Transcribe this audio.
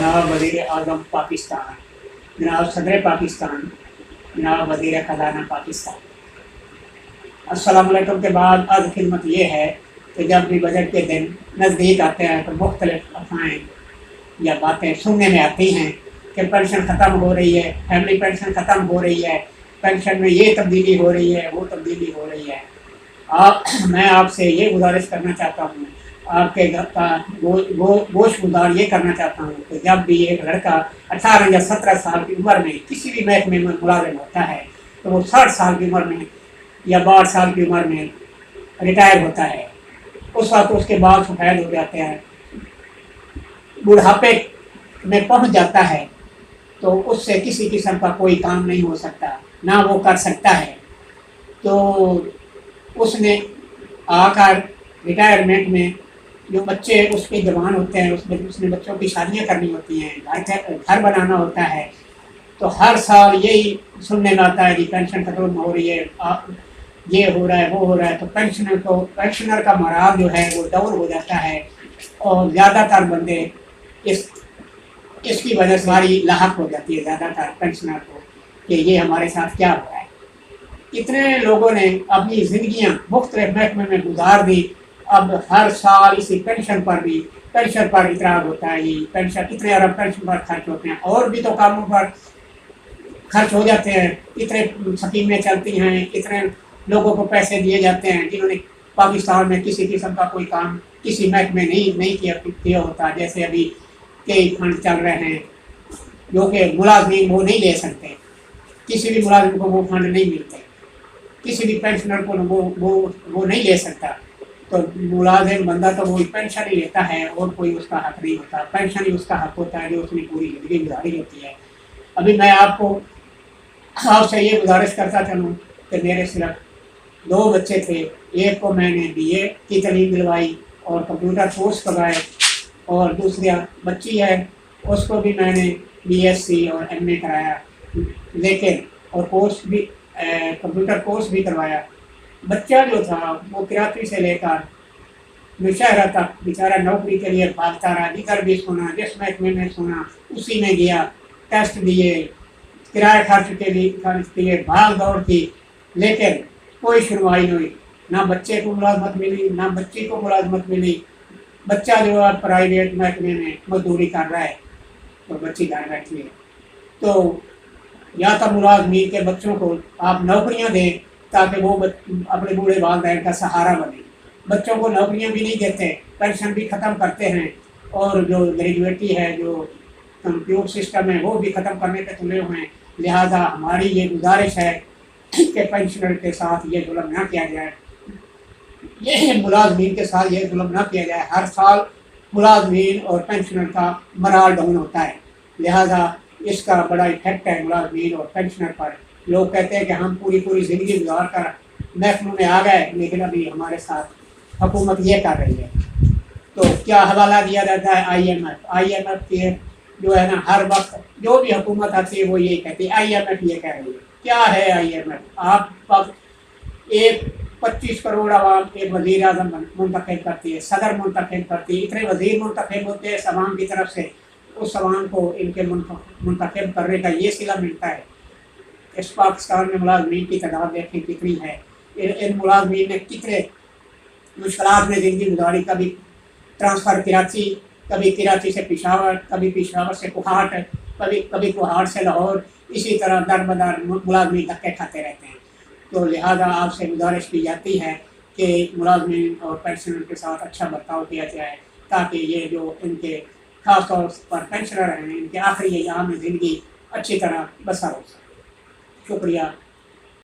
जनाब वज़ीर आज़म पाकिस्तान, जनाब सदर पाकिस्तान, जनाब वज़ीर ख़ज़ाना पाकिस्तान, अस्सलाम वालेकुम के बाद अर्ज़ खिदमत ये है कि जब भी बजट के दिन नज़दीक आते हैं तो मुख्तलिफ़ अफ़वाहें या बातें सुनने में आती हैं कि पेंशन ख़त्म हो रही है, फैमिली पेंशन ख़त्म हो रही है, पेंशन में ये तब्दीली हो रही है, वो तब्दीली हो रही है। मैं आपसे ये गुजारिश करना चाहता हूँ, आपके घर का गोश गुजार ये करना चाहता हूँ कि जब भी एक लड़का 18 या 17 साल की उम्र में किसी भी महकमे में मुलाजिम होता है तो वो 60 साल की उम्र में या 62 साल की उम्र में रिटायर होता है। उस वक्त उसके बाल सफ़ेद हो जाते हैं, बुढ़ापे में पहुँच जाता है, तो उससे किसी किस्म का कोई काम नहीं हो सकता, ना वो कर सकता है। तो उसने आकर रिटायरमेंट में जो बच्चे उसके जवान होते हैं, उसने बच्चों की शादियां करनी होती हैं, घर बनाना होता है, तो हर साल यही सुनने में आता है कि पेंशन खत्म हो रही है, ये हो रहा है, वो हो रहा है। तो पेंशनर का मराज जो है वो डाउन हो जाता है और ज़्यादातर बंदे इसकी वजह से हमारी लाहक हो जाती है ज़्यादातर पेंशनर को कि ये हमारे साथ क्या हो रहा है। इतने लोगों ने अपनी ज़िंदगियाँ मुख्तलिफ महकमे में गुजार दी, अब हर साल इसी पेंशन पर इतराज़ होता है, ये पेंशन इतने अरब पेंशन पर खर्च होते हैं, और भी तो कामों पर खर्च हो जाते हैं, इतने स्कीमें चलती हैं, इतने लोगों को पैसे दिए जाते हैं जिन्होंने पाकिस्तान में किसी किस्म का कोई काम किसी महकमे नहीं किया होता। जैसे अभी कई फंड चल रहे हैं जो कि मुलाजमीन वो नहीं ले सकते, किसी भी मुलाजिम को वो फंड नहीं मिलते, किसी भी पेंशनर को वो नहीं ले सकता। तो मुलाजिम बंदा तो वो पेंशन ही लेता है और कोई उसका हक नहीं होता, पेंशन ही उसका हक होता है जो उसने पूरी ज़िंदगी गुजारी होती है। अभी मैं आपसे ये गुजारिश करता चलूँ कि मेरे सिर्फ 2 बच्चे थे, एक को मैंने BA की तालीम दिलवाई और कंप्यूटर कोर्स करवाए, और दूसरी बच्ची है उसको भी मैंने BSc और MA कराया, लेकिन और कोर्स भी कंप्यूटर कोर्स भी करवाया। बच्चा जो था वो कराची से लेकर मुशहरा तक बेचारा नौकरी के लिए भागता रहा, जिधर भी सुना, जिस महकमे में सुना उसी में गया, टेस्ट दिए, किराए खर्च दिए, भाग दौड़ की, लेकिन कोई सुनवाई नहीं हुई। ना बच्चे को मुलाजमत मिली, ना बच्ची को मुलाजमत मिली। बच्चा जो है प्राइवेट महकमे में मजदूरी कर रहा है तो बच्ची घर बैठी है। तो या तो मुलाजमीन के बच्चों को आप नौकरियां दें ताकि वो अपने बूढ़े वालिदैन का सहारा बने। बच्चों को नौकरियां भी नहीं देते, पेंशन भी ख़त्म करते हैं, और जो ग्रेजुएटी है, जो कंप्यूटर सिस्टम है, वो भी ख़त्म करने पे तुले हुए हैं। लिहाजा हमारी ये गुजारिश है कि पेंशनर के साथ ये जुल्म ना किया जाए, ये मुलाजमीन के साथ ये जुल्म ना किया जाए। हर साल मुलाजमीन और पेंशनर का मराल डाउन होता है, लिहाजा इसका बड़ा इफेक्ट है मुलाजमीन और पेंशनर पर। लोग कहते हैं कि हम पूरी ज़िंदगी गुजार कर महकमों में आ गए, लेकिन अभी हमारे साथ हुकूमत ये कर रही है। तो क्या हवाला दिया जाता है IMF के, जो है ना, हर वक्त जो भी हुकूमत आती है वो यही कहती है IMF ये कह रही है। क्या है IMF? आप एक 25 करोड़ आवाम एक वज़ीर आज़म मुंतखब करती है, सदर मुंतखब करती है, इतने वज़ीर मुंतखब होते हैं अवाम की तरफ से, उस अवाम को इनके मुंतखब करने का ये सिला मिलता है। इस पाकिस्तान में मुलाजमीन की तादाद देखें कितनी है, इन मुलाजमीन ने कितने मुश्किलात में ज़िंदगी गुजारी, कभी ट्रांसफ़र कभी कराची से पेशावर, कभी पेशावर से कोहाट, कभी कोहाट से लाहौर, इसी तरह दर बदर मुलाजमीन धक्के खाते रहते हैं। तो लिहाजा आपसे गुजारिश की जाती है कि मुलाजमीन और पेंशनर के साथ अच्छा बर्ताव किया जाए, ताकि ये जो इनके ख़ास तौर पर पेंशनर हैं, इनके आखिरी अय्याम में ज़िंदगी अच्छी तरह बसर हो सके। शुक्रिया।